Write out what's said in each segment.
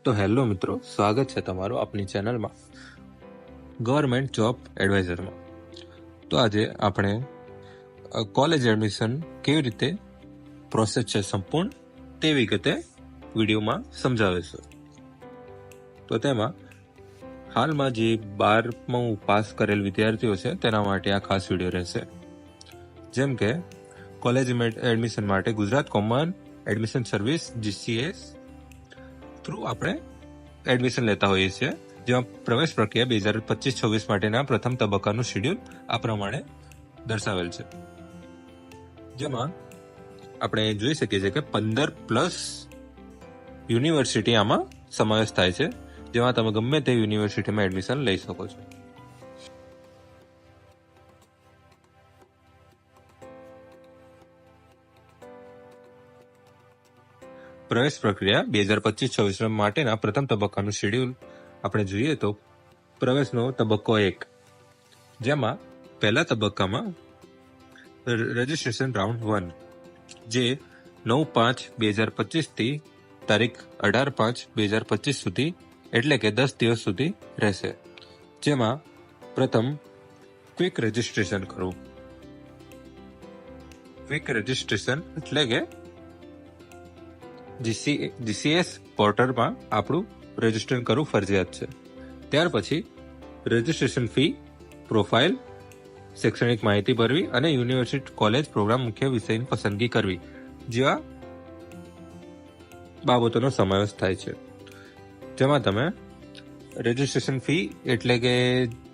તો હેલો મિત્રો, સ્વાગત છે તમારું આપણી ચેનલમાં ગવર્મેન્ટ જોબ એડવાઇઝરમાં. તો આજે આપણે કોલેજ એડમિશન કેવી રીતે પ્રોસેસ છે સંપૂર્ણ તે વિગતે વિડીયોમાં સમજાવીશું. તો તેમાં હાલમાં જે 12મું પાસ કરેલ વિદ્યાર્થીઓ છે તેના માટે આ ખાસ વિડીયો રહેશે. જેમ કે કોલેજ એડમિશન માટે Gujarat common admission service GCS through આપણે એડમિશન લેતા હોઈએ છીએ, જેમાં પ્રવેશ પ્રક્રિયા 2025-26 માટેના પ્રથમ તબક્કાનું શેડ્યુલ આ પ્રમાણે દર્શાવેલ છે. જેમાં આપણે જોઈ શકીએ છીએ કે 15+ યુનિવર્સિટી આમાં સમાવેશ થાય છે, જેમાં તમે ગમે તે યુનિવર્સિટીમાં એડમિશન લઈ શકો છો. પ્રવેશ પ્રક્રિયા 2025-26 માટેના પ્રથમ તબક્કાનું શેડ્યુલ આપણે જોઈએ તો પ્રવેશનો તબક્કો 1, જેમાં પહેલા તબક્કામાં રજિસ્ટ્રેશન રાઉન્ડ 1 જે 9/5/2025 થી તારીખ 18/5/2025 સુધી એટલે કે 10 દિવસ સુધી રહેશે. જેમાં પ્રથમ ક્વિક રજિસ્ટ્રેશન કરવું. ક્વિક રજિસ્ટ્રેશન એટલે કે GCS પોર્ટલમાં આપણું રજિસ્ટ્રેશન કરવું ફરજિયાત છે. ત્યાર પછી રજિસ્ટ્રેશન ફી, પ્રોફાઇલ, શૈક્ષણિક માહિતી ભરવી અને યુનિવર્સિટી કોલેજ પ્રોગ્રામ મુખ્ય વિષયની પસંદગી કરવી જેવા બાબતોનો સમાવેશ થાય છે. જેમાં તમે રજિસ્ટ્રેશન ફી એટલે કે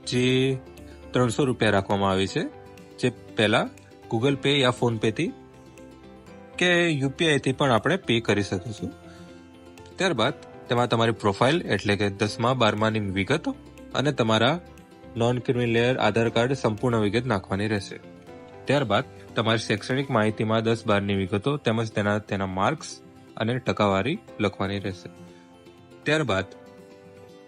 જે 300 રૂપિયા રાખવામાં આવી છે, જે પહેલા ગૂગલ પે યા ફોન પેથી કે UPI થી પણ આપણે પે કરી શકીશું. ત્યારબાદ તેમાં તમારી પ્રોફાઇલ એટલે કે 10મા-12માની વિગતો અને તમારા નોન ક્રિમિનલ આધાર કાર્ડ સંપૂર્ણ વિગત નાખવાની રહેશે. ત્યારબાદ તમારી શૈક્ષણિક માહિતીમાં 10-12ની વિગતો તેમજ તેના માર્ક્સ અને ટકાવારી લખવાની રહેશે. ત્યારબાદ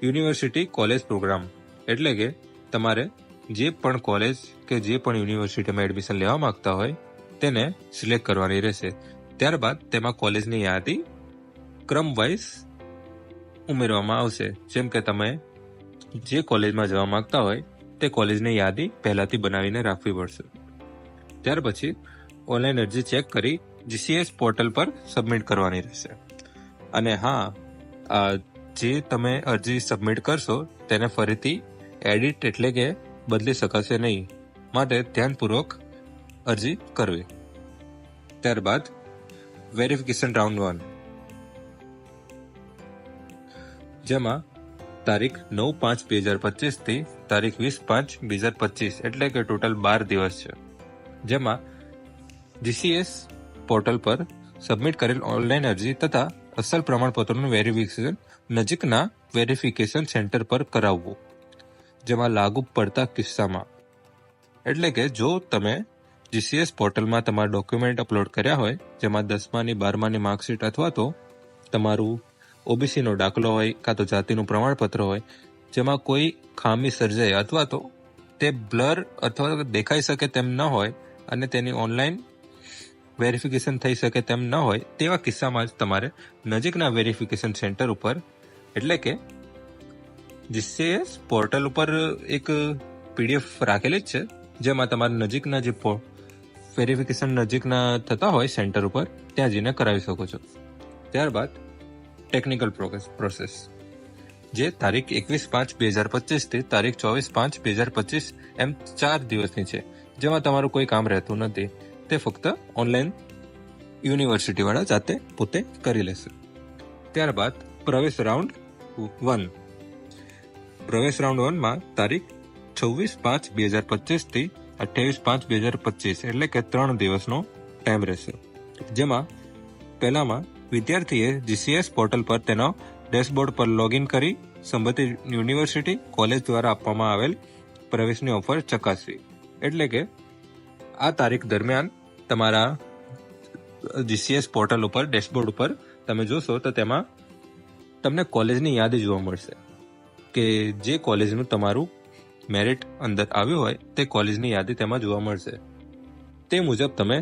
યુનિવર્સિટી કોલેજ પ્રોગ્રામ એટલે કે તમારે જે પણ કોલેજ કે જે પણ યુનિવર્સિટીમાં એડમિશન લેવા માંગતા હોય તેને સિલેક્ટ કરવાની રહેશે. ત્યારબાદ તેમાં કોલેજની યાદી ક્રમ વાઇઝ ઉમેરવામાં આવશે. જેમ કે તમે જે કોલેજમાં જવા માંગતા હોય તે કોલેજની યાદી પહેલાથી બનાવીને રાખવી પડશે. ત્યાર પછી ઓનલાઈન અરજી ચેક કરી GCS પોર્ટલ પર સબમિટ કરવાની રહેશે. અને હા, જે તમે અરજી સબમિટ કરશો તેને ફરીથી એડિટ એટલે કે બદલી શકાશે નહીં, માટે ધ્યાનપૂર્વક અરજી કરવી. ત્યારબાદ વેરિફિકેશન રાઉન્ડ 1, જેમાં તારીખ 9/5/2025 થી તારીખ 20/5/2025 એટલે કે ટોટલ 12 દિવસ છે. જેમાં GCS પોર્ટલ પર સબમિટ કરેલ ઓનલાઈન અરજી તથા અસલ પ્રમાણપત્રોનું વેરિફિકેશન નજીકના વેરિફિકેશન સેન્ટર પર કરાવવું. જેમાં લાગુ પડતા કિસ્સામાં એટલે કે જો તમે GCS પોર્ટલમાં તમારા ડોક્યુમેન્ટ અપલોડ કર્યા હોય, જેમાં 10મા-12માની માર્કશીટ અથવા તો તમારું OBCનો દાખલો હોય કાં તો જાતિનું પ્રમાણપત્ર હોય, જેમાં કોઈ ખામી સર્જાય અથવા તો તે બ્લર અથવા દેખાઈ શકે તેમ ન હોય અને તેની ઓનલાઈન વેરિફિકેશન થઈ શકે તેમ ન હોય, તેવા કિસ્સામાં જ તમારે નજીકના વેરિફિકેશન સેન્ટર ઉપર એટલે કે GCS પોર્ટલ ઉપર એક PDF રાખેલી જ છે, જેમાં તમારા નજીકના જે વેરિફિકેશન નજીકના થતા હોય સેન્ટર ઉપર ત્યાં જઈને કરાવી શકો છો. ત્યારબાદ ટેકનિકલ પ્રોસેસ જે તારીખ 21/5/2025 થી તારીખ 24/5/2025 એમ 4 દિવસની છે, જેમાં તમારું કોઈ કામ રહેતું નથી. તે ફક્ત ઓનલાઈન યુનિવર્સિટીવાળા જાતે પોતે કરી લેશે. ત્યારબાદ પ્રવેશ રાઉન્ડ 1. પ્રવેશ રાઉન્ડ 1માં તારીખ 26/5/2025 થી 28/5/2025 એટલે કે 3 દિવસનો ટાઈમ રહેશે. જેમાં પહેલામાં વિદ્યાર્થીએ GCS પોર્ટલ પર તેનો ડેશબોર્ડ પર લોગિન કરી સંબંધિત યુનિવર્સિટી કોલેજ દ્વારા આપવામાં આવેલ પ્રવેશની ઓફર ચકાસવી. એટલે કે આ તારીખ દરમિયાન તમારા GCS પોર્ટલ ઉપર ડેશબોર્ડ ઉપર તમે જોશો તો તેમાં તમને કોલેજની યાદી જોવા મળશે કે જે કોલેજનું તમારું મેરિટ અંદર આવ્યું હોય તે કોલેજની યાદી તેમાં જોવા મળશે. તે મુજબ તમે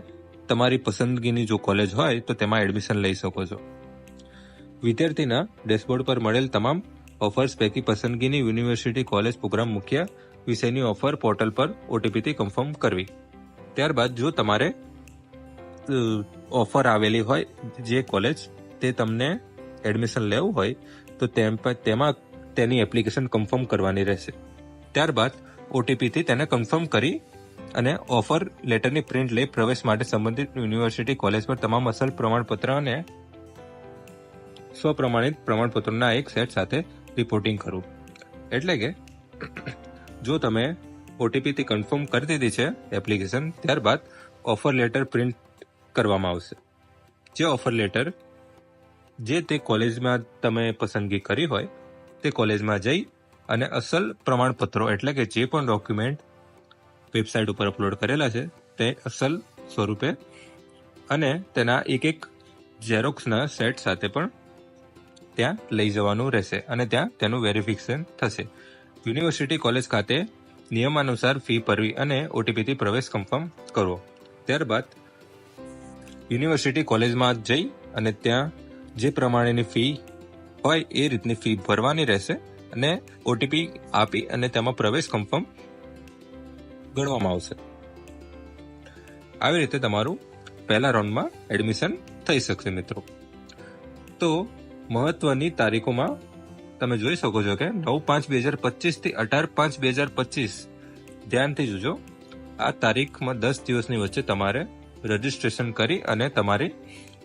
તમારી પસંદગીની જો કોલેજ હોય તો તેમાં એડમિશન લઈ શકો છો. વિદ્યાર્થીના ડેશબોર્ડ પર મળેલ તમામ ઓફર્સ પૈકી પસંદગીની યુનિવર્સિટી કોલેજ પ્રોગ્રામ મુખ્ય વિષયની ઓફર પોર્ટલ પર ઓટીપીથી કન્ફર્મ કરવી. ત્યારબાદ જો તમારે ઓફર આવેલી હોય જે કોલેજ તે તમને એડમિશન લેવું હોય તો તેમાં તેની એપ્લિકેશન કન્ફર્મ કરવાની રહેશે. ત્યારબાદ ઓટીપીથી તેને કન્ફર્મ કરી અને ઓફર લેટરની પ્રિન્ટ લઈ પ્રવેશ માટે સંબંધિત યુનિવર્સિટી કોલેજ પર તમામ અસલ પ્રમાણપત્ર અને સ્વપ્રમાણિત પ્રમાણપત્રોના એક સેટ સાથે રિપોર્ટિંગ કરવું. એટલે કે જો તમે ઓટીપીથી કન્ફર્મ કરી દીધી છે એપ્લિકેશન, ત્યારબાદ ઓફર લેટર પ્રિન્ટ કરવામાં આવશે. જે ઓફર લેટર જે તે કોલેજમાં તમે પસંદગી કરી હોય તે કોલેજમાં જઈ અને અસલ પ્રમાણપત્રો એટલે કે જે પણ ડોક્યુમેન્ટ વેબસાઇટ ઉપર અપલોડ કરેલા છે તે અસલ સ્વરૂપે અને તેના એક ઝેરોક્સના સેટ સાથે પણ ત્યાં લઈ જવાનું રહેશે અને ત્યાં તેનું વેરિફિકેશન થશે. યુનિવર્સિટી કોલેજ ખાતે નિયમાનુસાર ફી ભરવી અને ઓટીપીથી પ્રવેશ કન્ફર્મ કરવો. ત્યારબાદ યુનિવર્સિટી કોલેજમાં જઈ અને ત્યાં જે પ્રમાણેની ફી હોય એ રીતની ફી ભરવાની રહેશે અને ઓટીપી આપી અને તેમાં પ્રવેશ કન્ફર્મ ગણવામાં આવશે. આવી રીતે તમારું પહેલા રાઉન્ડમાં એડમિશન થઈ શકશે મિત્રો. તો મહત્વની તારીખોમાં તમે જોઈ શકો છો કે 9/5/2025 થી 18/5/2025 ધ્યાનથી જોજો. આ તારીખમાં 10 દિવસની વચ્ચે તમારે રજીસ્ટ્રેશન કરી અને તમારી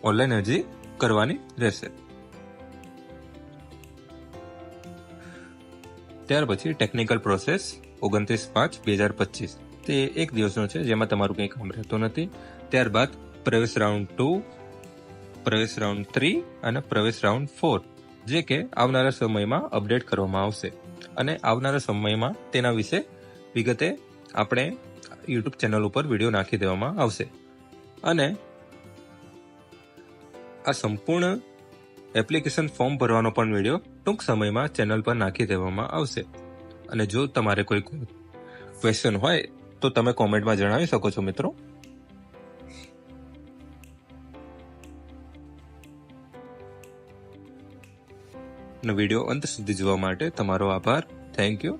ઓનલાઈન અરજી કરવાની રહેશે. ત્યાર પછી ટેકનિકલ પ્રોસેસ 29/5/2025 તે એક દિવસનો છે જેમાં તમારું કંઈ કામ રહેતું નથી. ત્યારબાદ પ્રવેશ રાઉન્ડ 2, પ્રવેશ રાઉન્ડ 3 અને પ્રવેશ રાઉન્ડ 4 જે કે આવનારા સમયમાં અપડેટ કરવામાં આવશે અને આવનારા સમયમાં તેના વિશે વિગતે આપણે યુટ્યુબ ચેનલ ઉપર વિડીયો નાખી દેવામાં આવશે. અને આ સંપૂર્ણ એપ્લિકેશન ફોર્મ ભરવાનો પણ વિડીયો ટૂંક સમયમાં ચેનલ પર નાખી દેવામાં આવશે. અને જો તમારે કોઈ ક્વેશ્ચન હોય તો તમે કોમેન્ટમાં જણાવી શકો છો મિત્રો. વિડીયો અંત સુધી જોવા માટે તમારો આભાર. Thank you.